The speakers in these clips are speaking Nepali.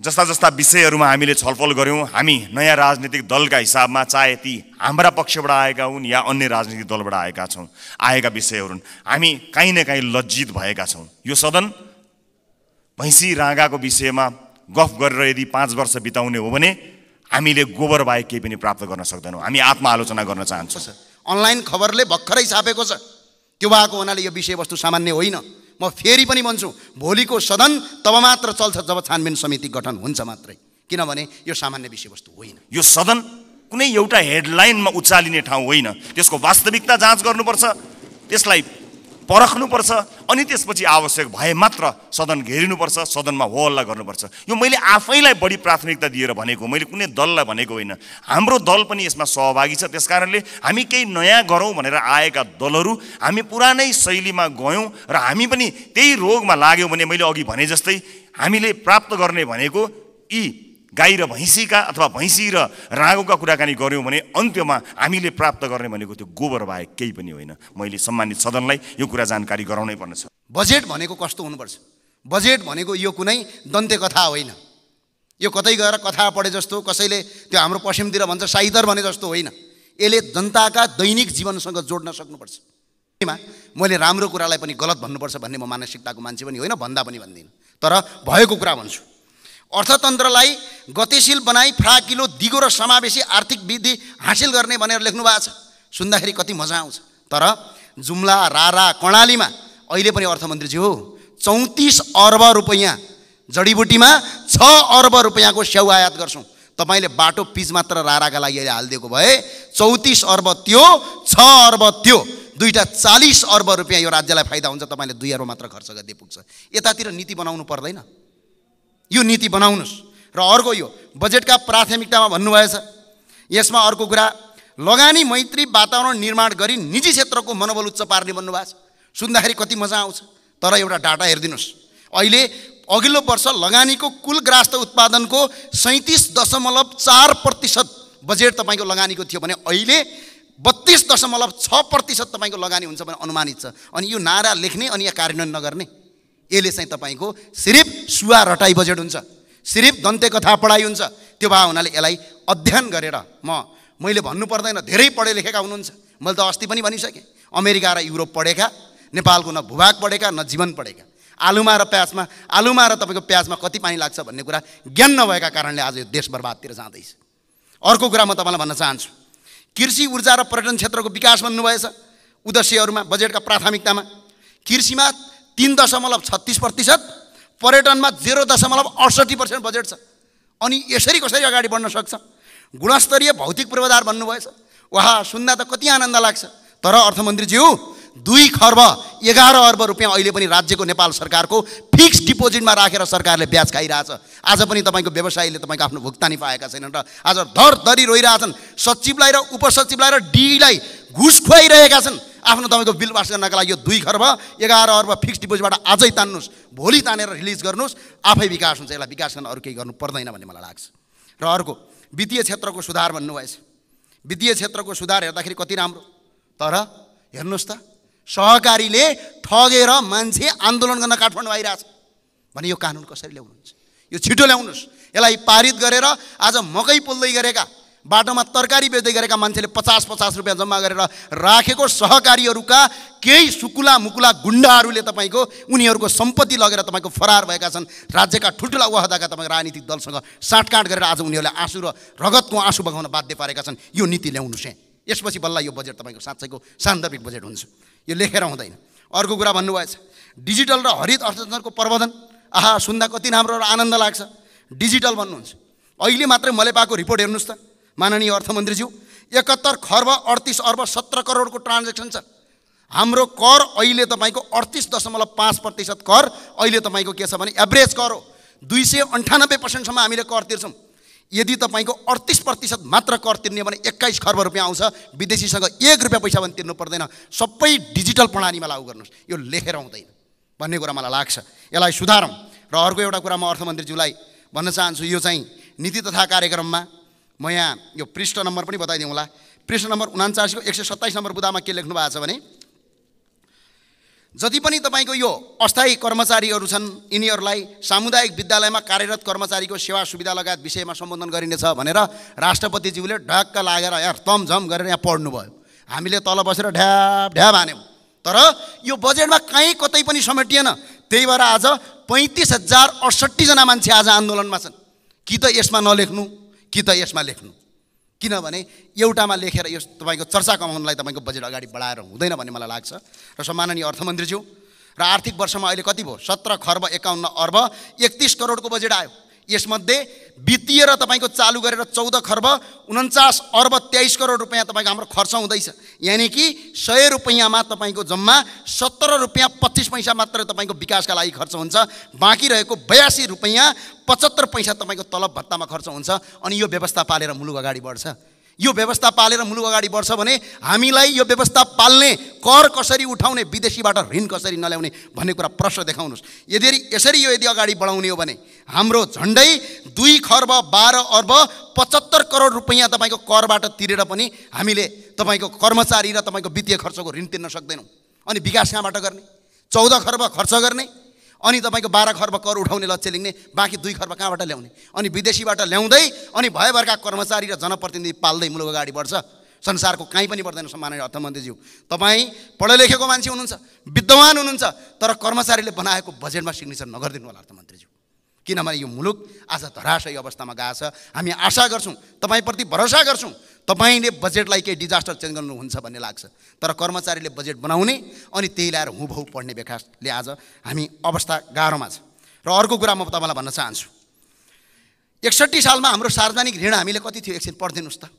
जस्ता जस्ता विषयहरूमा हामीले छलफल गऱ्यौँ। हामी नयाँ राजनीतिक दलका हिसाबमा चाहे ती हाम्रा पक्षबाट आएका हुन् या अन्य राजनीतिक दलबाट आएका विषयहरू हुन्, हामी काहीँ न काहीँ लज्जित भएका छौँ। यो सदन भैँसी राँगाको विषयमा गफ गरेर यदि 5 वर्ष बिताउने हो भने हामीले गोबर बाहेक केही पनि प्राप्त गर्न सक्दैनौँ। हामी आत्मआलोचना गर्न चाहन्छौँ। अनलाइन खबरले भर्खरै छापेको छ, त्यो भएको हुनाले यो विषयवस्तु सामान्य होइन। म फेरि पनि भन्छु, भोलिको सदन तब मात्र चल्छ जब छानबिन समिति गठन हुन्छ मात्रै, किनभने यो सामान्य विषयवस्तु होइन। यो सदन कुनै एउटा हेडलाइनमा उचालिने ठाउँ होइन। त्यसको वास्तविकता जाँच गर्नुपर्छ, त्यसलाई परख्नुपर्छ, अनि त्यसपछि आवश्यक भए मात्र सदन घेरिनुपर्छ, सदनमा हो हल्ला गर्नुपर्छ। यो मैले आफैलाई बढी प्राथमिकता दिएर भनेको, मैले कुनै दललाई भनेको होइन। हाम्रो दल पनि यसमा सहभागी छ। त्यसकारणले हामी केही नयाँ गरौँ भनेर आएका दलहरू हामी पुरानै शैलीमा गयौँ र हामी पनि त्यही रोगमा लाग्यौँ भने मैले अघि भने जस्तै हामीले प्राप्त गर्ने भनेको यी गाई र भैँसीका अथवा भैँसी र राँगोका कुराकानी गऱ्यौँ भने अन्त्यमा हामीले प्राप्त गर्ने भनेको त्यो गोबर बाहेक केही पनि होइन। मैले सम्मानित सदनलाई यो कुरा जानकारी गराउनै पर्नेछ। बजेट भनेको कस्तो हुनुपर्छ? बजेट भनेको यो कुनै दन्ते कथा होइन, यो कतै गएर कथा पढे जस्तो, कसैले त्यो हाम्रो पश्चिमतिर भन्छ साहित्य भने जस्तो होइन। यसले जनताका दैनिक जीवनसँग जोड्न सक्नुपर्छ। मैले राम्रो कुरालाई पनि गलत भन्नुपर्छ भन्ने म मानसिकताको मान्छे पनि होइन, भन्दा पनि भन्दिनँ, तर भएको कुरा भन्छु। अर्थतन्त्रलाई गतिशील बनाई फ्राकिलो दिगो र समावेशी आर्थिक वृद्धि हासिल गर्ने भनेर लेख्नु भएको छ। सुन्दाखेरि कति मजा आउँछ। तर जुम्ला, रारा, कर्णालीमा अहिले पनि अर्थमन्त्रीजी हो 34 अर्ब रुपैयाँ, जडीबुटीमा 6 अर्ब रुपैयाँको स्याउ आयात गर्छौँ। तपाईँले बाटो पिच मात्र राराका लागि अहिले हालिदिएको भए 34 अर्ब त्यो, 6 अर्ब त्यो, दुईटा 40 अर्ब रुपैयाँ यो राज्यलाई फाइदा हुन्छ। तपाईँले 2 अर्ब मात्र खर्च गरिदिए पुग्छ। यतातिर नीति बनाउनु पर्दैन? यो नीति बनाउनुहोस्। र अर्को यो बजेटका प्राथमिकतामा भन्नुभएछ, यसमा अर्को कुरा लगानी मैत्री वातावरण निर्माण गरी निजी क्षेत्रको मनोबल उच्च पार्ने भन्नुभएको छ। सुन्दाखेरि कति मजा आउँछ। तर एउटा डाटा हेरिदिनुहोस्, अहिले अघिल्लो वर्ष लगानीको कुल ग्राहस्थ उत्पादनको 37.4% बजेट तपाईँको लगानीको थियो भने अहिले 32.6% तपाईँको लगानी हुन्छ भने अनुमानित छ। अनि यो नारा लेख्ने अनि यहाँ कार्यान्वयन नगर्ने, यसले चाहिँ तपाईँको सिर्फ सुवा रटाई बजेट हुन्छ, सिर्फ दन्ते कथा पढाइ हुन्छ। त्यो भए हुनाले यसलाई अध्ययन गरेर मैले भन्नु पर्दैन, धेरै पढे लेखेका हुनुहुन्छ। मैले त अस्ति पनि भनिसकेँ, अमेरिका र युरोप पढेका, नेपालको न भूभाग पढेका न जीवन पढेका। आलुमा र तपाईँको प्याजमा कति पानी लाग्छ भन्ने कुरा ज्ञान नभएका कारणले आज यो देश बर्बादतिर जाँदैछ। अर्को कुरा म तपाईँलाई भन्न चाहन्छु, कृषि, ऊर्जा र पर्यटन क्षेत्रको विकास भन्नुभएछ उद्देश्यहरूमा बजेटका प्राथमिकतामा। कृषिमा 3.36%, पर्यटनमा 0.68% बजेट छ। अनि यसरी कसरी अगाडि बढ्न सक्छ? गुणस्तरीय भौतिक पूर्वाधार भन्नुभएछ। वाह, सुन्दा त कति आनन्द लाग्छ। तर अर्थमन्त्रीज्यू 2 खर्ब 11 अर्ब रुपैयाँ अहिले पनि राज्यको नेपाल सरकारको फिक्स डिपोजिटमा राखेर सरकारले ब्याज खाइरहेछ। आज पनि तपाईँको व्यवसायीले तपाईँको आफ्नो भुक्तानी पाएका छैनन् र आज धरधरी रोइरहेछन्। सचिवलाई र उपसचिवलाई र डीलाई घुस खुवाइरहेका छन् आफ्नो तपाईँको बिल पास गर्नका लागि। यो 2 खर्ब 11 अर्ब फिक्स डिपोजिटबाट आजै तान्नुहोस्, भोलि तानेर रिलिज गर्नुहोस्, आफै विकास हुन्छ। यसलाई विकास गर्न अरू केही गर्नु पर्दैन भन्ने मलाई लाग्छ। र अर्को वित्तीय क्षेत्रको सुधार भन्नुभएछ। वित्तीय क्षेत्रको सुधार हेर्दाखेरि कति राम्रो, तर हेर्नुहोस् त सहकारीले ठगेर मान्छे आन्दोलन गर्न काठमाडौँ आइरहेछ भने यो कानुन कसरी ल्याउनुहुन्छ? यो छिटो ल्याउनुहोस्। यसलाई पारित गरेर आज मकै पोल्दै गरेका, बाटोमा तरकारी बेच्दै गरेका मान्छेले 50-50 रुपियाँ जम्मा गरेर राखेको सहकारीहरूका केही सुकुला मुकुला गुन्डाहरूले तपाईँको उनीहरूको सम्पत्ति लगेर तपाईँको फरार भएका छन्। राज्यका ठुल्ठुला वहदाका तपाईँको राजनीतिक दलसँग साँठगाँठ गरेर आज उनीहरूले आँसु र रगतको आँसु बगाउन बाध्य पारेका छन्। यो नीति ल्याउनुहोस्। यसपछि बल्ल यो बजेट तपाईँको साँच्चैको सान्दर्भिक बजेट हुन्छ। यो लेखेर हुँदैन। अर्को कुरा भन्नुभएछ डिजिटल र हरित अर्थतन्त्रको प्रवर्धन। आहा, सुन्दा कति राम्रो र आनन्द लाग्छ। डिजिटल भन्नुहुन्छ, अहिले मात्रै मैले पाएको रिपोर्ट हेर्नुहोस् त माननीय अर्थमन्त्रीज्यू, 71 खर्ब 38 अर्ब 17 करोडको ट्रान्जेक्सन छ। हाम्रो कर अहिले तपाईँको 38.5% कर अहिले तपाईँको के छ भने एभरेज कर हो। 298% हामीले कर तिर्छौँ। यदि तपाईँको 38% मात्र कर तिर्ने भने 21 खर्ब रुपियाँ आउँछ। विदेशीसँग 1 रुपियाँ पैसा पनि तिर्नु पर्दैन। सबै डिजिटल प्रणालीमा लागू गर्नुहोस्। यो लेखेर हुँदैन भन्ने कुरा मलाई लाग्छ। यसलाई सुधारौँ। र अर्को एउटा कुरा म अर्थमन्त्रीज्यूलाई भन्न चाहन्छु, यो चाहिँ नीति तथा कार्यक्रममा म यहाँ यो पृष्ठ नम्बर पनि बताइदिउँला। पृष्ठ नम्बर 49 को 127 नम्बर बुदामा के लेख्नु भएको छ भने जति पनि तपाईँको यो अस्थायी कर्मचारीहरू छन् यिनीहरूलाई सामुदायिक विद्यालयमा कार्यरत कर्मचारीको सेवा सुविधा लगायत विषयमा सम्बोधन गरिनेछ भनेर राष्ट्रपतिज्यूले ढक्क लागेर यहाँ तमझम गरेर यहाँ पढ्नुभयो। हामीले तल बसेर ढ्याप ढ्याप हान्यौँ। तर यो बजेटमा कहीँ कतै पनि समेटिएन। त्यही भएर आज 35,068 जना मान्छे आज आन्दोलनमा छन्। कि त यसमा नलेख्नु कि त यसमा लेख्नु, किनभने एउटामा लेखेर यो तपाईँको चर्चा कमाउनलाई तपाईँको बजेट अगाडि बढाएर हुँदैन भन्ने मलाई लाग्छ। र सम्माननीय अर्थमन्त्रीज्यू, र आर्थिक वर्षमा अहिले कति भयो? 17 खर्ब 51 अर्ब 31 करोडको बजेट आयो। यसमध्ये वित्तीय र तपाईँको चालु गरेर 14 खर्ब 49 अर्ब 23 करोड रुपियाँ तपाईँको हाम्रो खर्च हुँदैछ। यानि कि 100 रुपियाँमा तपाईँको जम्मा 17 रुपियाँ 25 पैसा मात्र तपाईँको विकासका लागि खर्च हुन्छ। बाँकी रहेको 82 रुपियाँ 75 पैसा तपाईँको तलब भत्तामा खर्च हुन्छ। अनि यो व्यवस्था पालेर मुलुक अगाडि बढ्छ। यो व्यवस्था पालेर मुलुक अगाडि बढ्छ भने हामीलाई यो व्यवस्था पाल्ने, कर कसरी उठाउने, विदेशीबाट ऋण कसरी नल्याउने भन्ने कुरा प्रश्न देखाउनुहोस्। यसरी अगाडि बढाउने हो भने हाम्रो झन्डै 2 खर्ब 12 अर्ब 75 करोड रुपियाँ तपाईँको करबाट तिरेर पनि हामीले तपाईँको कर्मचारी र तपाईँको वित्तीय खर्चको ऋण तिर्न सक्दैनौँ। अनि विकास कहाँबाट गर्ने? 14 खर्ब खर्च गर्ने अनि तपाईँको 12 खर्ब कर उठाउने लक्ष्य लिने, बाँकी 2 खर्ब कहाँबाट ल्याउने? अनि विदेशीबाट ल्याउँदै अनि भयभरका कर्मचारी र जनप्रतिनिधि पाल्दै मुलुक अगाडि बढ्छ। संसारको कहीँ पनि बढ्दैन। सम्माननीय अर्थमन्त्रीज्यू, तपाईँ पढे लेखेको मान्छे हुनुहुन्छ, विद्वान हुनुहुन्छ, तर कर्मचारीले बनाएको बजेटमा सिग्नेचर नगरिदिनु होला अर्थमन्त्रीज्यू। किनभने यो मुलुक आज धराशयी अवस्थामा गएको छ। हामी आशा गर्छौँ, तपाईँप्रति भरोसा गर्छौँ, तपाईँले बजेटलाई केही डिजास्टर चेन्ज गर्नुहुन्छ भन्ने लाग्छ। तर कर्मचारीले बजेट बनाउने अनि त्यही ल्याएर हुबहु पढ्ने विकासले आज हामी अवस्था गाह्रोमा छ। र अर्को कुरा म तपाईँलाई भन्न चाहन्छु, 61 सालमा हाम्रो सार्वजनिक ऋण हामीले कति थियो? एकछिन पढिदिनुहोस् त।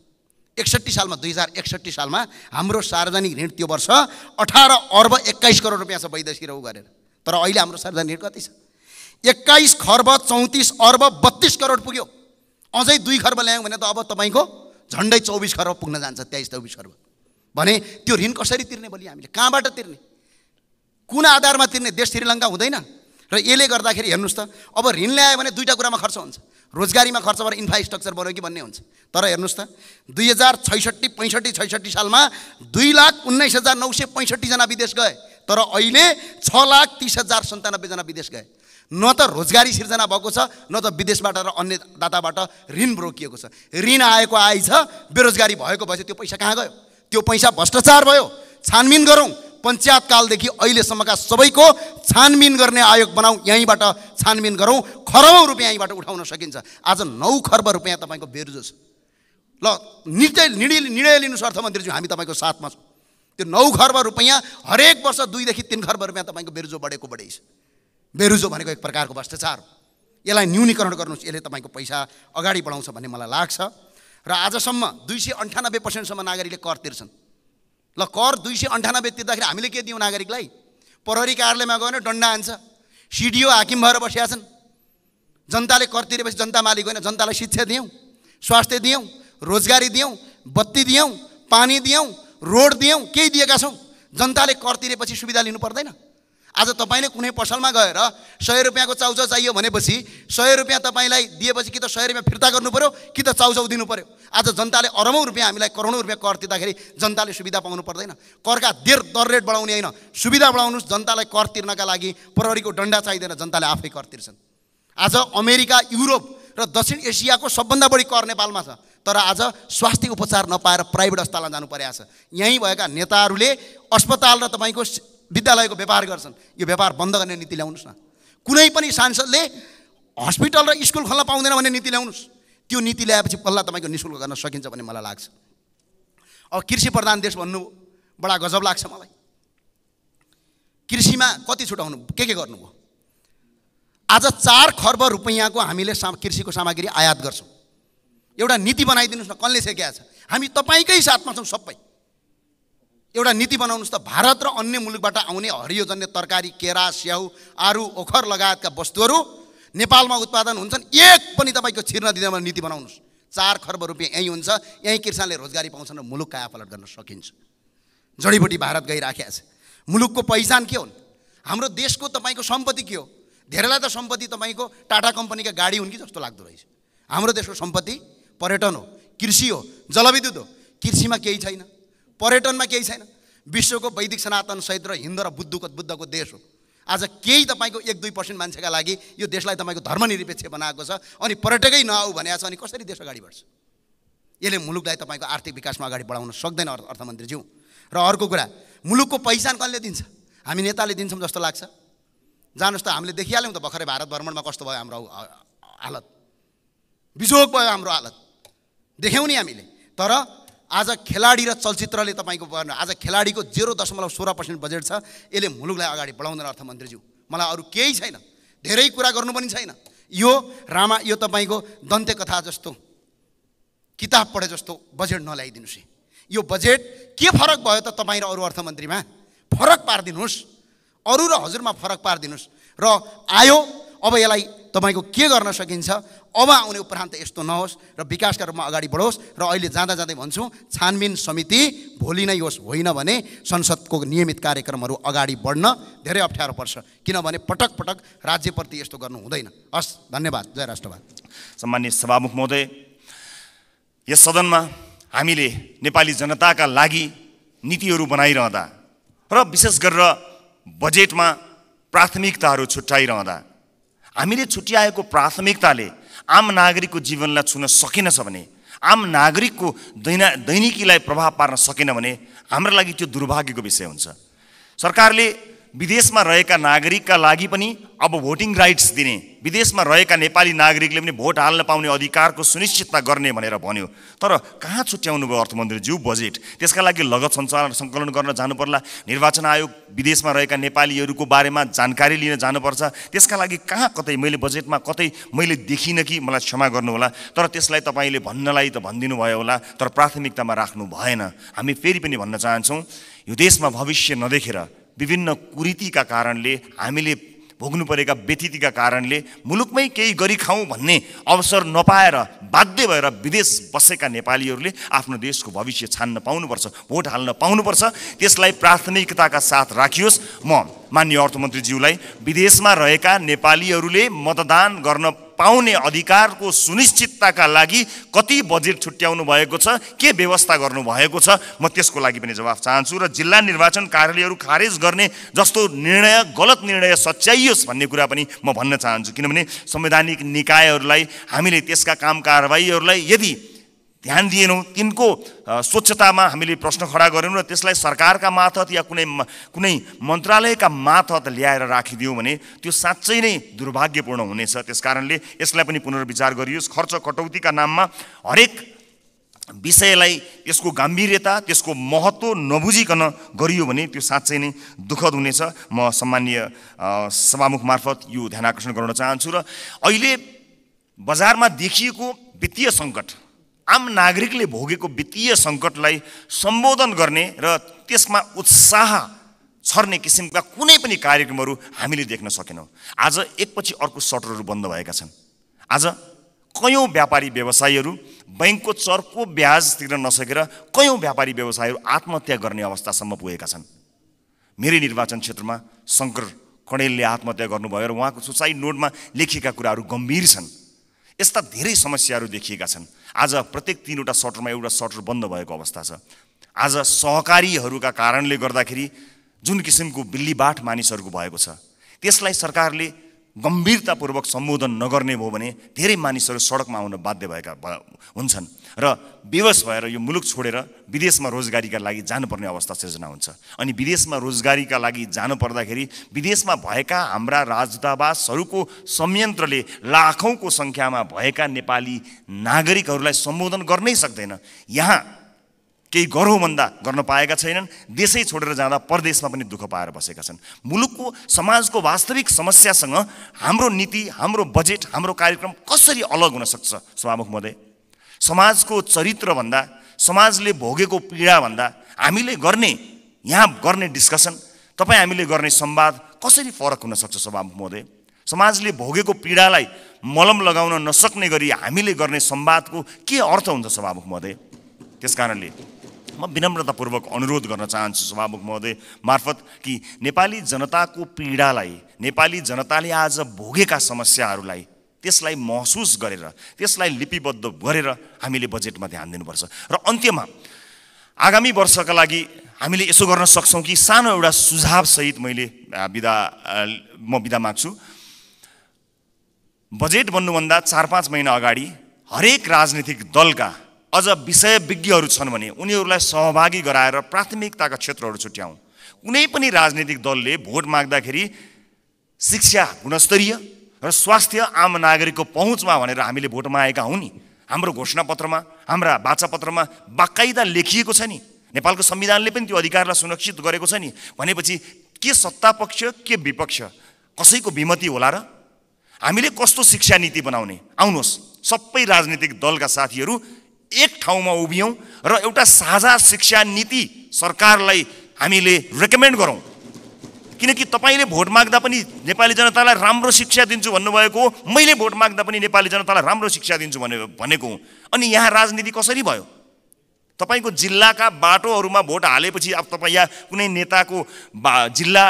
61 सालमा 2061 सालमा हाम्रो सार्वजनिक ऋण त्यो वर्ष 18 अर्ब 21 करोड रुपियाँ छ वैदेशिक रौ गरेर। तर अहिले हाम्रो सार्वजनिक ऋण कति छ? 21 खर्ब 34 अर्ब 32 करोड पुग्यो। अझै 2 खर्ब ल्यायौँ भने त अब तपाईँको झन्डै 24 खर्ब पुग्न जान्छ। 23-24 खर्ब भने त्यो ऋण कसरी तिर्ने? भोलि हामीले कहाँबाट तिर्ने? कुन आधारमा तिर्ने? देश श्रीलङ्का हुँदैन। र यसले गर्दाखेरि हेर्नुहोस् त, अब ऋण ल्यायो भने 2टा कुरामा खर्च हुन्छ। रोजगारीमा खर्च भएर इन्फ्रास्ट्रक्चर बन्यो कि भन्ने हुन्छ। तर हेर्नुहोस् त, 2065-66 सालमा 2,19,965 जना विदेश गए। तर अहिले 6,30,097 जना विदेश गए। न त रोजगारी सिर्जना भएको छ, न त विदेशबाट र अन्य दाताबाट ऋण रोकिएको छ। ऋण आएको आइछ, बेरोजगारी भएको भएछ। त्यो पैसा कहाँ गयो? त्यो पैसा भ्रष्टाचार भयो। छानबिन गरौँ। पञ्चायत कालदेखि अहिलेसम्मका सबैको छानबिन गर्ने आयोग बनाऊ। यहीँबाट छानबिन गरौँ। खरबौँ रुपियाँ यहीँबाट उठाउन सकिन्छ। आज 9 खर्ब रुपियाँ तपाईँको बेरुजो छ। ल निर्णय लिनुहोस् अर्थमन्त्रीज्यू, हामी तपाईँको साथमा छौँ। त्यो 9 खर्ब रुपियाँ हरेक वर्ष 2 देखि 3 खर्ब रुपियाँ तपाईँको बेरुजो बढेको बढेछ। बेरुजो भनेको एक प्रकारको भ्रष्टाचार हो। यसलाई न्यूनीकरण गर्नुहोस्। यसले तपाईँको पैसा अगाडि बढाउँछ भन्ने मलाई लाग्छ। र आजसम्म 298% नागरिकले कर तिर्छन्। ल, कर 298 तिर्दाखेरि हामीले के दियौँ नागरिकलाई? प्रहरी कार्यालयमा गयो भने दण्ड हान्छ। सिडिओ हाकिम भएर बसेका छन्। जनताले कर तिरेपछि जनता मालिक होइन, जनतालाई शिक्षा दियौँ, स्वास्थ्य दियौँ, रोजगारी दियौँ, बत्ती दियौँ, पानी दियौँ, रोड दियौँ, केही दिएका छौँ? जनताले कर तिरेपछि सुविधा लिनु पर्दैन? आज तपाईँले कुनै पसलमा गएर 100 रुपियाँको चाउचाउ चाहियो भनेपछि 100 रुपियाँ तपाईँलाई दिएपछि कि त 100 रुपियाँ फिर्ता गर्नु पर्यो कि त चाउचाउ दिनु पर्यो। आज जनताले अरबौँ रुपियाँ हामीलाई करोडौँ रुपियाँ कर तिर्दाखेरि जनताले सुविधा पाउनु पर्दैन? करका दर रेट बढाउने होइन, सुविधा बढाउनुहोस्। जनतालाई कर तिर्नका लागि प्रहरीको डन्डा चाहिँदैन, जनताले आफै कर तिर्छन्। आज अमेरिका, युरोप र दक्षिण एसियाको सबभन्दा बढी कर नेपालमा छ। तर आज स्वास्थ्य उपचार नपाएर प्राइभेट अस्पतालमा जानु परेको छ। यहीँ भएका नेताहरूले अस्पताल र तपाईँको विद्यालयको व्यापार गर्छन्। यो व्यापार बन्द गर्ने नीति ल्याउनुहोस् न। कुनै पनि सांसदले हस्पिटल र स्कुल खोल्न पाउँदैन भन्ने नीति ल्याउनुहोस्। त्यो नीति ल्याएपछि बल्ल तपाईँको निःशुल्क गर्न सकिन्छ भन्ने मलाई लाग्छ। अब कृषि प्रधान देश भन्नु बडा गजब लाग्छ मलाई। कृषिमा कति छुटाउनु, के गर्नुभयो? आज 4 खर्ब रुपियाँको हामीले कृषिको सामग्री आयात गर्छौँ। एउटा नीति बनाइदिनुहोस् न। कसले सिकाएको छ? हामी तपाईँकै साथमा छौँ सबै। एउटा नीति बनाउनुहोस् त। भारत र अन्य मुलुकबाट आउने हरियोजन्य तरकारी, केरा, स्याउ, आरु, ओखर लगायतका वस्तुहरू नेपालमा उत्पादन हुन्छन्, एक पनि तपाईँको छिर्न दिँदैन भने नीति बनाउनुहोस्। 4 खर्ब रुपियाँ यहीँ हुन्छ। यहीँ किसानले रोजगारी पाउँछन् र मुलुक कायापलट गर्न सकिन्छ। जडीबुटी भारत गइराखेको छ। मुलुकको पहिचान के हुन्? हाम्रो देशको तपाईँको सम्पत्ति के हो? धेरैलाई त सम्पत्ति तपाईँको टाटा कम्पनीका गाडी हुन् कि जस्तो लाग्दो रहेछ। हाम्रो देशको सम्पत्ति पर्यटन हो, कृषि हो, जलविद्युत हो। कृषिमा केही छैन, पर्यटनमा केही छैन। विश्वको वैदिक सनातन सहित र हिन्दू र बुद्धको देश हो। आज केही तपाईँको 1-2% मान्छेका लागि यो देशलाई तपाईँको धर्मनिरपेक्ष बनाएको छ अनि पर्यटकै नआऊ भनेको छ, अनि कसरी देश अगाडि बढ्छ? यसले मुलुकलाई तपाईँको आर्थिक विकासमा अगाडि बढाउन सक्दैन अर्थमन्त्रीज्यू। र अर्को कुरा, मुलुकको पहिचान कसले दिन्छ? हामी नेताले दिन्छौँ जस्तो लाग्छ। जानुहोस् त, हामीले देखिहाल्यौँ त भर्खरै भारत भ्रमणमा कस्तो भयो हाम्रो हालत, बिजोग भयो हाम्रो हालत, देख्यौँ नि हामीले। तर आज खेलाडी र चलचित्रले तपाईँको आज खेलाडीको 0.16% बजेट छ, यसले मुलुकलाई अगाडि बढाउँदैन अर्थमन्त्रीज्यू। मलाई अरू केही छैन, धेरै कुरा गर्नु पनि छैन। यो तपाईँको दन्ते कथा जस्तो किताब पढे जस्तो बजेट नल्याइदिनुहोस्। यो बजेट के फरक भयो त तपाईँ र अरू अर्थमन्त्रीमा? फरक पारिदिनुहोस्, अरू र हजुरमा फरक पारिदिनुहोस्। र आयो, अब यसलाई तपाईँको के गर्न सकिन्छ, अब आउने उपरान्त यस्तो नहोस् र विकासका रूपमा अगाडि बढोस्। र अहिले जाँदा जाँदै भन्छु, छानबिन समिति भोलि नै होस्, होइन भने संसदको नियमित कार्यक्रमहरू अगाडि बढ्न धेरै अप्ठ्यारो पर्छ, किनभने पटक पटक राज्यप्रति यस्तो गर्नु हुँदैन। हस्, धन्यवाद। जय राष्ट्रवाद। सम्माननीय सभामुख महोदय, यस सदनमा हामीले नेपाली जनताका लागि नीतिहरू बनाइरहँदा र विशेष गरेर बजेटमा प्राथमिकताहरू छुट्याइरहँदा हामीले छुट्याएको प्राथमिकताले आम नागरिकको जीवनलाई छुन सकेनछ भने, आम नागरिकको दैनिकीलाई प्रभाव पार्न सकेन भने हाम्रो लागि त्यो दुर्भाग्यको विषय हुन्छ। सरकारले विदेशमा रहेका नागरिकका लागि पनि अब भोटिङ राइट्स दिने, विदेशमा रहेका नेपाली नागरिकले पनि भोट हाल्न पाउने अधिकारको सुनिश्चितता गर्ने भनेर भन्यो। तर कहाँ छुट्याउनु भयो अर्थमन्त्रीज्यू बजेट? त्यसका लागि लगत सङ्कलन गर्न जानु पर्ला, निर्वाचन आयोग विदेशमा रहेका नेपालीहरूको बारेमा जानकारी लिन जानुपर्छ। त्यसका लागि कहाँ कतै मैले बजेटमा कतै मैले देखिनँ कि, मलाई क्षमा गर्नुहोला, तर त्यसलाई तपाईँले भन्नलाई त भनिदिनु भयो होला, तर प्राथमिकतामा राख्नु भएन। हामी फेरि पनि भन्न चाहन्छौँ, यो देशमा भविष्य नदेखेर, विभिन्न कुरीतिका कारणले, हामीले भोग्नु परेका व्यतिथिका कारणले मुलुकमै केही गरी खाउँ भन्ने अवसर नपाएर बाध्य भएर विदेश बसेका नेपालीहरूले आफ्नो देशको भविष्य छान्न पाउनुपर्छ, भोट हाल्न पाउनुपर्छ। त्यसलाई प्राथमिकताका साथ राखियोस्। म माननीय अर्थमन्त्रीज्यूलाई विदेशमा रहेका नेपालीहरूले मतदान गर्न पाउने अधिकारको सुनिश्चितताका लागि कति बजेट छुट्याउनु भएको छ, के व्यवस्था गर्नुभएको छ, म त्यसको लागि पनि जवाफ चाहन्छु। र जिल्ला निर्वाचन कार्यालयहरू खारेज गर्ने जस्तो निर्णय, गलत निर्णय सच्याइयोस् भन्ने कुरा पनि म भन्न चाहन्छु। किनभने संवैधानिक निकायहरूलाई, हामीले त्यसका काम कारबाहीहरूलाई यदि ध्यान दिएनौँ, तिनको स्वच्छतामा हामीले प्रश्न खडा गरेनौँ र त्यसलाई सरकारका मार्फत या कुनै मन्त्रालयका मार्फत ल्याएर राखिदियौँ भने त्यो साँच्चै नै दुर्भाग्यपूर्ण हुनेछ। त्यसकारणले यसलाई पनि पुनर्विचार गरियोस्। खर्च कटौतीका नाममा हरेक विषयलाई त्यसको गम्भीरता, त्यसको महत्त्व नबुझिकन गरियो भने त्यो साँच्चै नै दुःखद हुनेछ। म सम्माननीय सभामुख मार्फत यो ध्यान आकर्षण गर्न चाहन्छु। र अहिले बजारमा देखिएको वित्तीय सङ्कट, आम नागरिकले भोगेको वित्तीय सङ्कटलाई सम्बोधन गर्ने र त्यसमा उत्साह छर्ने किसिमका कुनै पनि कार्यक्रमहरू हामीले देख्न सकेनौँ। आज एकपछि अर्को सटरहरू बन्द भएका छन्। आज कयौँ व्यापारी व्यवसायीहरू बैंकको चर्को ब्याज तिर्न नसकेर कयौँ व्यापारी व्यवसायीहरू आत्महत्या गर्ने अवस्थासम्म पुगेका छन्। मेरै निर्वाचन क्षेत्रमा शङ्कर कणेलले आत्महत्या गर्नुभयो र उहाँको सुसाइड नोटमा लेखिएका कुराहरू गम्भीर छन्। यस्ता धेरै समस्याहरू देखिएका छन्। आज प्रत्येक 3वटा सटरमा एउटा सटर बन्द भएको अवस्था छ। आज सहकारीहरूका कारणले गर्दाखेरि जुन किसिमको बिल्लीबाट मानिसहरूको भएको छ, त्यसलाई सरकारले गम्भीरतापूर्वक सम्बोधन नगर्ने भयो भने धेरै मानिसहरू सडकमा आउन बाध्य भएका हुन्छन् र बेवस भएर यो मुलुक छोडेर विदेशमा रोजगारीका लागि जानुपर्ने अवस्था सिर्जना हुन्छ। अनि विदेशमा रोजगारीका लागि जानु पर्दाखेरि विदेशमा भएका हाम्रा राजदूतावासहरूको संयन्त्रले लाखौँको सङ्ख्यामा भएका नेपाली नागरिकहरूलाई सम्बोधन गर्नै सक्दैन। यहाँ केही गरौँ भन्दा गर्न पाएका छैनन्। देशै छोडेर जाँदा परदेशमा पनि दुःख पाएर बसेका छन्। मुलुकको समाजको वास्तविक समस्यासँग हाम्रो नीति, हाम्रो बजेट, हाम्रो कार्यक्रम कसरी अलग हुन सक्छ? सभामुख महोदय, समाजको चरित्रभन्दा, समाजले भोगेको पीडाभन्दा हामीले यहाँ गर्ने डिस्कसन, तपाईँ हामीले गर्ने संवाद कसरी फरक हुन सक्छ? सभामुख महोदय, समाजले भोगेको पीडालाई मलम लगाउन नसक्ने गरी हामीले गर्ने संवादको के अर्थ हुन्छ? सभामुख महोदय, त्यसकारणले म विनम्रतापूर्वक अनुरोध गर्न चाहन्छु सभामुख महोदय मार्फत कि नेपाली जनताको पीडालाई, नेपाली जनताले आज भोगेका समस्याहरूलाई, त्यसलाई महसुस गरेर, त्यसलाई लिपिबद्ध गरेर हामीले बजेटमा ध्यान दिनुपर्छ। र अन्त्यमा आगामी वर्षका लागि हामीले यसो गर्न सक्छौँ कि सानो एउटा सुझाव सहित म बिदा माग्छु। बजेट बन्नुभन्दा 4-5 महिना अगाडि हरेक राजनीतिक दलका अझ विषय विज्ञहरू छन् भने उनीहरूलाई सहभागी गराएर प्राथमिकताका क्षेत्रहरू छुट्याउँ। कुनै पनि राजनीतिक दलले भोट माग्दाखेरि शिक्षा गुणस्तरीय र स्वास्थ्य आम नागरिकको पहुँचमा भनेर हामीले भोट मागेका हौँ नि। हाम्रो घोषणापत्रमा, हाम्रा वाचापत्रमा बाकाइदा लेखिएको छ नि। नेपालको संविधानले पनि त्यो अधिकारलाई सुनिश्चित गरेको छ नि। भनेपछि के सत्तापक्ष के विपक्ष कसैको विमति होला र? हामीले कस्तो शिक्षा नीति बनाउने? आउनुहोस् सबै राजनीतिक दलका साथीहरू एक ठाउँमा उभियौँ र एउटा साझा शिक्षा नीति सरकारलाई हामीले रेकमेन्ड गरौँ। किनकि तपाईँले भोट माग्दा पनि नेपाली जनतालाई राम्रो शिक्षा दिन्छु भन्नुभएको हो, मैले भोट माग्दा पनि नेपाली जनतालाई राम्रो शिक्षा दिन्छु भनेको हो। अनि यहाँ राजनीति कसरी भयो? तपाईँको जिल्लाका बाटोहरूमा भोट हालेपछि अब तपाईँ यहाँ कुनै नेताको जिल्ला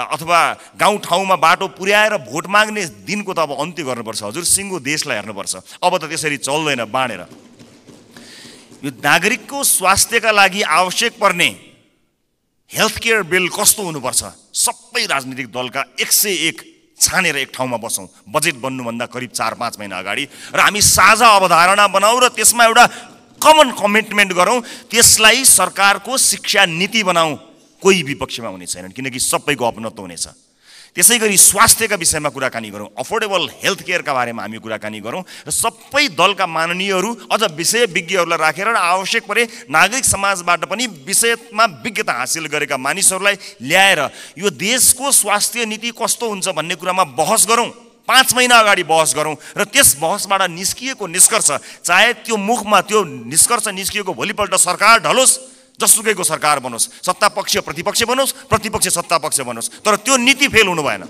अथवा गाउँठाउँमा बाटो पुर्याएर भोट माग्ने दिनको त अब अन्त्य गर्नुपर्छ हजुर। सिङ्गो देशलाई हेर्नुपर्छ। अब त त्यसरी चल्दैन बाँडेर। यो नागरिकको स्वास्थ्यका लागि आवश्यक पर्ने हेल्थ केयर बिल कस्तो हुनुपर्छ? सबै राजनीतिक दलका 101 छानेर एक ठाउँमा बसौँ बजेट बन्नुभन्दा करिब 4-5 महिना अगाडि र हामी साझा अवधारणा बनाऊ र त्यसमा एउटा कमन कमिटमेन्ट गरौँ। त्यसलाई सरकारको शिक्षा नीति बनाऊ। कोही विपक्षमा हुने छैनन् किनकि सबैको अपनत्व हुनेछ। त्यसै गरी स्वास्थ्यका विषयमा कुराकानी गरौँ, अफोर्डेबल हेल्थ केयरका बारेमा हामी कुराकानी गरौँ र सबै दलका माननीयहरू अझ विषय विज्ञहरूलाई राखेर र आवश्यक परे नागरिक समाजबाट पनि विषयमा विज्ञता हासिल गरेका मानिसहरूलाई ल्याएर यो देशको स्वास्थ्य नीति कस्तो हुन्छ भन्ने कुरामा बहस गरौँ। 5 महिना अगाडि बहस गरौँ र त्यस बहसबाट निस्किएको निष्कर्ष, चाहे त्यो मुखमा त्यो निष्कर्ष निस्किएको भोलिपल्ट सरकार ढलोस्, जसुकैको सरकार बनोस्, सत्ता पक्ष प्रतिपक्ष बनोस्, प्रतिपक्ष सत्ता पक्ष बनोस्, तर त्यो नीति फेल हुनु भएन।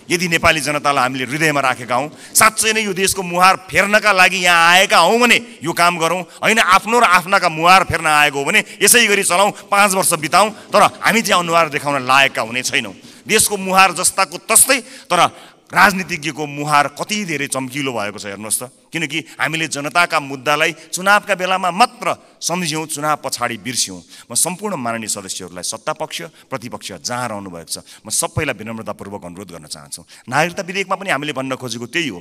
यदि नेपाली जनतालाई हामीले हृदयमा राखेका हौँ, साँच्चै नै यो देशको मुहार फेर्नका लागि यहाँ आएका हौँ भने यो काम गरौँ। होइन आफ्नो र आफ्नाका मुहार फेर्न आएको हो भने यसै गरी चलाउँ, 5 वर्ष बिताउँ, तर हामी चाहिँ अनुहार देखाउन लायकका हुने छैनौँ। देशको मुहार जस्ताको तस्तै, तर राजनीतिज्ञको मुहार कति धेरै चम्किलो भएको छ हेर्नुहोस् त। किनकि हामीले जनताका मुद्दालाई चुनावका बेलामा मात्र सम्झ्यौँ, चुनाव पछाडि बिर्स्यौँ। म सम्पूर्ण माननीय सदस्यहरूलाई सत्ता पक्ष प्रतिपक्ष जहाँ रहनु भएको छ म सबैलाई विनम्रतापूर्वक अनुरोध गर्न चाहन्छु। नागरिकता विधेयकमा पनि हामीले भन्न खोजेको त्यही हो।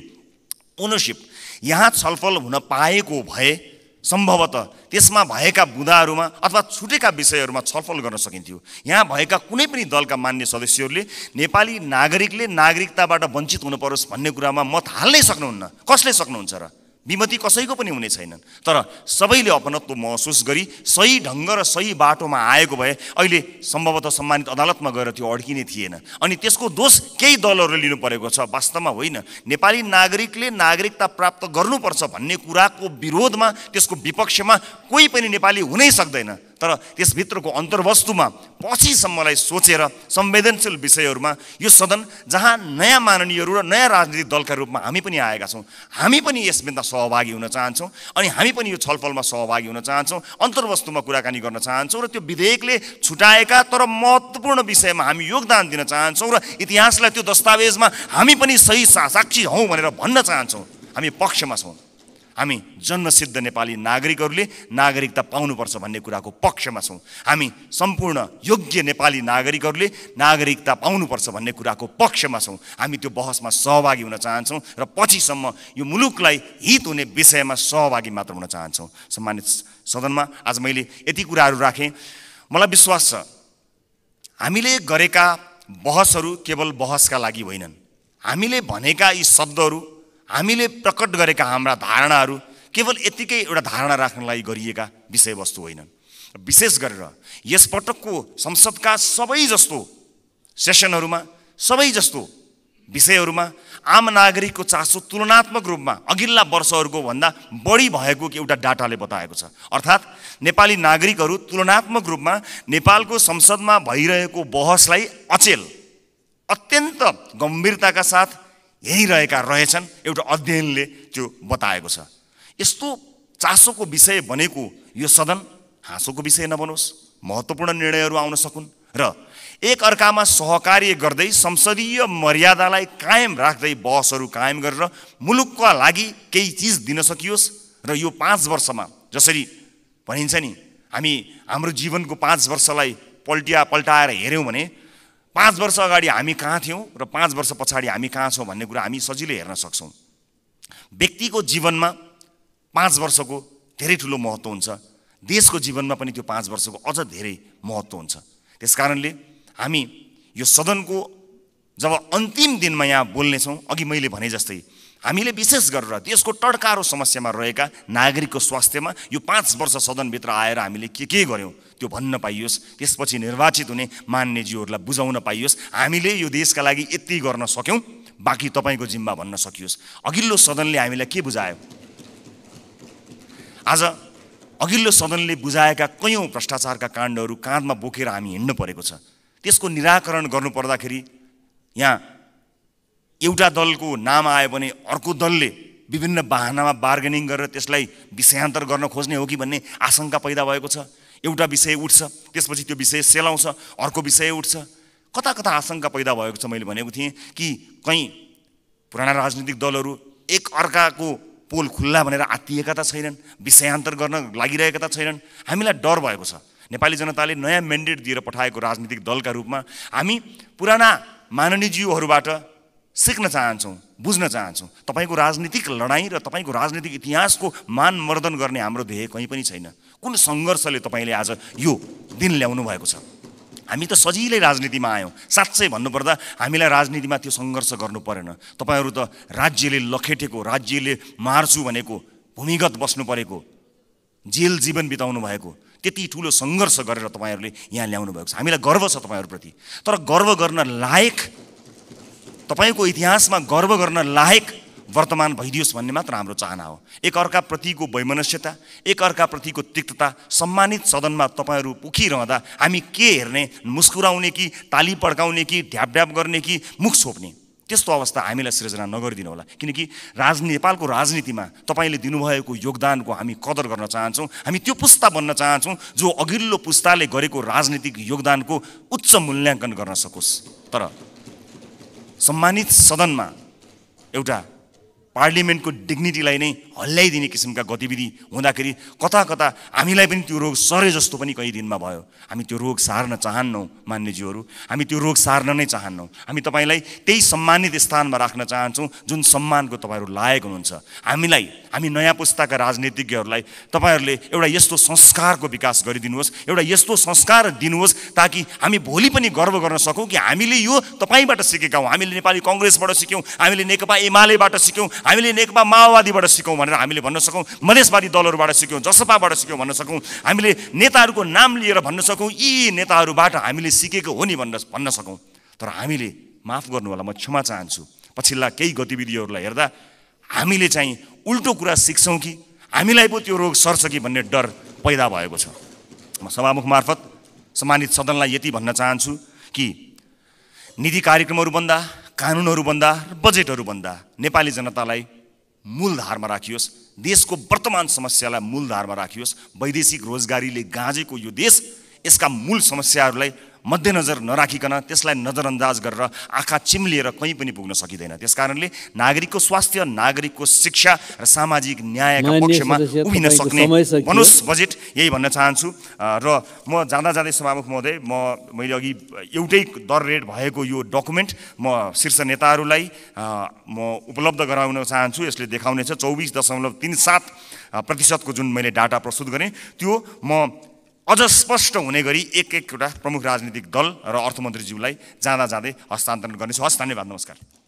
ओनरसिप यहाँ छलफल हुन पाएको भए सम्भवतः त्यसमा भएका बुँदाहरूमा अथवा छुटेका विषयहरूमा छलफल गर्न सकिन्थ्यो। यहाँ भएका कुनै पनि दलका मान्य सदस्यहरूले नेपाली नागरिकले नागरिकताबाट वञ्चित हुनु परोस् भन्ने कुरामा मत हाल्नै सक्नुहुन्न। कसले सक्नुहुन्छ र? विमति कसैको पनि हुने छैनन्। तर सबैले अपनत्व महसुस गरी सही ढङ्ग र सही बाटोमा आएको भए अहिले सम्भवतः सम्मानित अदालतमा गएर त्यो अड्किने थिएन। अनि त्यसको दोष केही दलहरूले लिनु परेको छ, वास्तवमा होइन। नेपाली नागरिकले नागरिकता प्राप्त गर्नुपर्छ भन्ने कुराको विरोधमा, त्यसको विपक्षमा कोही पनि नेपाली हुनै सक्दैन। तर त्यसभित्रको अन्तर्वस्तुमा पछिसम्मलाई सोचेर संवेदनशील विषयहरूमा यो सदन जहाँ नयाँ माननीयहरू र नयाँ राजनीतिक दलका रूपमा हामी पनि आएका छौँ, हामी पनि यसमा सहभागी हुन चाहन्छौँ अनि हामी पनि यो छलफलमा सहभागी हुन चाहन्छौँ, अन्तर्वस्तुमा कुराकानी गर्न चाहन्छौँ र त्यो विधेयकले छुटाएका तर महत्त्वपूर्ण विषयमा हामी योगदान दिन चाहन्छौँ र इतिहासलाई त्यो दस्तावेजमा हामी पनि सही साक्षी हौँ भनेर भन्न चाहन्छौँ। हामी पक्षमा छौँ। हामी जन्मसिद्ध नेपाली नागरिकहरूले नागरिकता पाउनुपर्छ भन्ने कुराको पक्षमा छौँ। हामी सम्पूर्ण योग्य नेपाली नागरिकहरूले नागरिकता पाउनुपर्छ भन्ने कुराको पक्षमा छौँ। हामी त्यो बहसमा सहभागी हुन चाहन्छौँ र पछिसम्म यो मुलुकलाई हित हुने विषयमा सहभागी मात्र हुन चाहन्छौँ। सम्मानित सदनमा आज मैले यति कुराहरू राखेँ। मलाई विश्वास छ हामीले गरेका बहसहरू केवल बहसका लागि होइनन्। हामीले भनेका यी शब्दहरू, हामीले प्रकट गरेका हाम्रा धारणाहरू केवल यतिकै एउटा धारणा राख्नलाई गरिएका विषयवस्तु होइनन्। विशेष गरेर यसपटकको संसदका सबै जस्तो सेसनहरूमा, सबै जस्तो विषयहरूमा आम नागरिकको चासो तुलनात्मक रूपमा अघिल्ला वर्षहरूको भन्दा बढी भएको एउटा डाटाले बताएको छ। अर्थात् नेपाली नागरिकहरू तुलनात्मक रूपमा नेपालको संसदमा भइरहेको बहसलाई अत्यन्त गम्भीरताका साथ हेरिरहेका रहेछन्। एउटा अध्ययनले त्यो बताएको छ। यस्तो चासोको विषय बनेको यो सदन हाँसोको विषय नबनोस्, महत्त्वपूर्ण निर्णयहरू आउन सकुन् र एक अर्कामा सहकार्य गर्दै संसदीय मर्यादालाई कायम राख्दै बहसहरू कायम गरेर मुलुकका लागि केही चिज दिन सकियोस् र यो 5 वर्षमा जसरी भनिन्छ नि हामी हाम्रो जीवनको 5 वर्षलाई पल्टाएर हेऱ्यौँ भने 5 वर्ष अगाडि हामी कहाँ थियौँ र 5 वर्ष पछाडि हामी कहाँ छौँ भन्ने कुरा हामी सजिलै हेर्न सक्छौँ। व्यक्तिको जीवनमा 5 वर्षको धेरै ठुलो महत्त्व हुन्छ, देशको जीवनमा पनि त्यो 5 वर्षको अझ धेरै महत्त्व हुन्छ। त्यसकारणले हामी यो सदनको जब अन्तिम दिनमा यहाँ बोल्नेछौँ, अघि मैले भने जस्तै हामीले विशेष गरेर देशको टड्कारो समस्यामा रहेका नागरिकको स्वास्थ्यमा यो 5 वर्ष सदनभित्र आएर हामीले के गर्यौँ त्यो भन्न पाइयोस्, त्यसपछि निर्वाचित हुने मान्यज्यूहरूलाई बुझाउन पाइयोस् हामीले यो देशका लागि यति गर्न सक्यौँ, बाँकी तपाईँको जिम्मा भन्न सकियोस्। अघिल्लो सदनले हामीलाई के बुझायो? आज अघिल्लो सदनले बुझाएका कयौँ भ्रष्टाचारका काण्डहरू काँधमा बोकेर हामी हिँड्नु परेको छ। त्यसको निराकरण गर्नुपर्दाखेरि यहाँ एउटा दलको नाम आयो भने अर्को दलले विभिन्न बहानामा बार्गेनिङ गरेर त्यसलाई विषयान्तर गर्न खोज्ने हो कि भन्ने आशंका पैदा भएको छ। एउटा विषय उठ्छ, त्यसपछि त्यो विषय सेलाउँछ, अर्को विषय उठ्छ। कता कता आशंका पैदा भएको छ। मैले भनेको थिएँ कि कहीँ पुराना राजनीतिक दलहरू एक अर्काको पोल खुल्ला भनेर आत्तिएका त छैनन्, विषयान्तर गर्न लागिरहेका त छैनन्। हामीलाई डर भएको छ। नेपाली जनताले नयाँ म्यान्डेट दिएर पठाएको राजनीतिक दलका रूपमा हामी पुराना माननीयज्यूहरूबाट सिक्न चाहन्छौँ, बुझ्न चाहन्छौँ। तपाईँको राजनीतिक लडाइँ र तपाईँको राजनीतिक इतिहासको मानमर्दन गर्ने हाम्रो ध्येय कहीँ पनि छैन। कुन सङ्घर्षले तपाईँले आज यो दिन ल्याउनु भएको छ? हामी त सजिलै राजनीतिमा आयौँ। साँच्चै भन्नुपर्दा हामीलाई राजनीतिमा त्यो सङ्घर्ष गर्नु परेन। तपाईँहरू त राज्यले लखेटेको, राज्यले मार्छु भनेको, भूमिगत बस्नु परेको, जेल जीवन बिताउनु भएको त्यति ठुलो सङ्घर्ष गरेर तपाईँहरूले यहाँ ल्याउनु भएको छ। हामीलाई गर्व छ तपाईँहरूप्रति। तर गर्व गर्न लायक, तपाईँको इतिहासमा गर्व गर्न लायक वर्तमान भइदियोस् भन्ने मात्र हाम्रो चाहना हो। एकअर्काप्रतिको वैमनस्यता, एकअर्काप्रतिको तिक्तता, सम्मानित सदनमा तपाईँहरू उखिरहँदा हामी के हेर्ने, मुस्कुराउने कि ताली पड्काउने कि ढ्याप गर्ने कि मुख छोप्ने, त्यस्तो अवस्था हामीलाई सृजना नगरिदिनु होला। किनकि नेपालको राजनीतिमा तपाईँले दिनुभएको योगदानको हामी कदर गर्न चाहन्छौँ। हामी त्यो पुस्ता बन्न चाहन्छौँ जो अघिल्लो पुस्ताले गरेको राजनीतिक योगदानको उच्च मूल्याङ्कन गर्न सकोस्। तर सम्मानित सदनमा एउटा पार्लिमेन्टको डिग्निटीलाई नै हल्लाइदिने किसिमका गतिविधि हुँदाखेरि कता कता हामीलाई पनि त्यो रोग सरे जस्तो पनि कहीँ दिनमा भयो। हामी त्यो रोग सार्न चाहन्नौँ मान्यज्यूहरू, हामी त्यो रोग सार्न नै चाहन्नौँ। हामी तपाईँलाई त्यही सम्मानित स्थानमा राख्न चाहन्छौँ जुन सम्मानको तपाईँहरू लायक हुनुहुन्छ। हामी नयाँ पुस्ताका राजनीतिज्ञहरूलाई तपाईँहरूले एउटा यस्तो संस्कारको विकास गरिदिनुहोस्, एउटा यस्तो संस्कार दिनुहोस् ताकि हामी भोलि पनि गर्व गर्न सकौँ कि हामीले यो तपाईँबाट सिकेका हौँ। हामीले नेपाली कङ्ग्रेसबाट सिक्यौँ, हामीले नेकपा एमालेबाट सिक्यौँ, हामीले नेकपा माओवादीबाट सिक्यौँ भनेर हामीले भन्न सकौँ, मधेसवादी दलहरूबाट सिक्यौँ, जसपाबाट सिक्यौँ भन्न सकौँ, हामीले नेताहरूको नाम लिएर भन्न सकौँ यी नेताहरूबाट हामीले सिकेको हो नि भन्न सकौँ। तर हामीले, माफ गर्नु होला, म क्षमा चाहन्छु, पछिल्ला केही गतिविधिहरूलाई हेर्दा हामीले चाहिँ उल्टो कुरा सिक्छौँ कि हामीलाई पो त्यो रोग सर्छ कि भन्ने डर पैदा भएको छ। म सभामुख मार्फत सम्मानित सदनलाई यति भन्न चाहन्छु कि नीति कार्यक्रमहरू बन्दा, कानुनहरू बन्दा र बजेटहरू बन्दा नेपाली जनतालाई मूलधारमा राखियोस्, देशको वर्तमान समस्यालाई मूलधारमा राखियोस्। वैदेशिक रोजगारीले गाँजेको यो देश यसका मूल समस्याहरूलाई मध्यनजर नराखिकन त्यसलाई नजरअन्दाज गरेर आँखा चिम्लिएर कहीँ पनि पुग्न सकिँदैन। त्यसकारणले नागरिकको स्वास्थ्य, नागरिकको शिक्षा र सामाजिक न्यायका पक्षमा उभिन सक्ने बनोस् बजेट, यही भन्न चाहन्छु। र म जाँदै सभामुख महोदय, मैले अघि एउटै दर रेट भएको यो डकुमेन्ट म शीर्ष नेताहरूलाई म उपलब्ध गराउन चाहन्छु। यसले देखाउनेछ 24.37% जुन मैले डाटा प्रस्तुत गरेँ त्यो म अझ स्पष्ट हुने गरी एक-एकवटा प्रमुख राजनीतिक दल र अर्थमन्त्रीज्यूलाई जाँदै हस्तान्तरण गर्नेछु। हस्, धन्यवाद, नमस्कार।